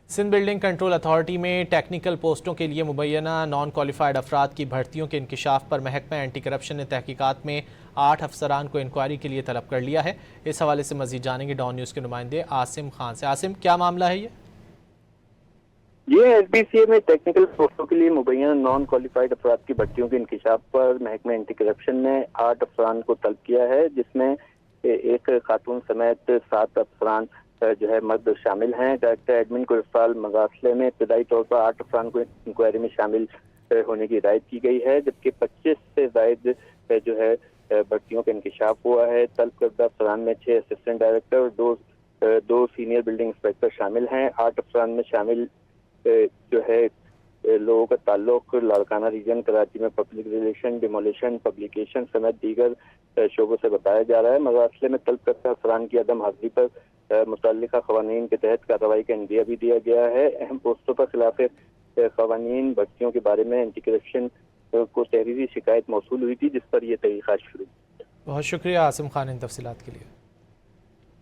Sindh building control authority میں technical پوسٹوں کے لیے مبینہ نان کوالیفائڈ افراد کی بھرتیوں کے انکشاف پر محکمہ اینٹی کرپشن نے تحقیقات میں 8 افسران کو انکوائری کے لیے طلب کر لیا ہے۔ اس حوالے سے مزید جانیں گے ڈان نیوز کے نمائندے عاصم خان سے۔ عاصم، کیا معاملہ ہے یہ؟ یہ ایس بی سی اے میں ٹیکنیکل پوسٹوں کے لیے مبینہ نان کوالیفائڈ افراد کی بھرتیوں کے انکشاف پر محکمہ اینٹی کرپشن نے 8 افسران کو طلب کیا ہے، جس میں ایک خاتون سمیت 7 افسران جو ہے مرد شامل ہیں۔ ڈائریکٹر ایڈمن کو ارسال مداخلے میں ابتدائی طور پر 8 افسران کو انکوائری میں شامل ہونے کی ہدایت کی گئی ہے، جبکہ 25 سے زائد جو ہے بھرتیوں کا انکشاف ہوا ہے۔ طلب کردہ افسران میں 6 اسسٹنٹ ڈائریکٹر اور دو سینئر بلڈنگ انسپیکٹر شامل ہیں۔ 8 افسران میں شامل جو ہے لوگوں کا تعلق لاڑکانہ ریجن کراچی میں پبلک ریلیشن، ڈیمولیشن، پبلیکیشن سمیت دیگر شعبوں سے بتایا جا رہا ہے۔ مراسلے میں طلب کرتا افسران کی عدم حاضری پر متعلقہ قوانین کے تحت کارروائی کا عندیہ بھی دیا گیا ہے۔ اہم پوسٹوں پر خلاف قوانین بھرتیوں کے بارے میں اینٹی کرپشن کو تحریری شکایت موصول ہوئی تھی، جس پر یہ تحقیقات شروع ہوئی۔ بہت شکریہ عاصم خان ان تفصیلات کے لیے۔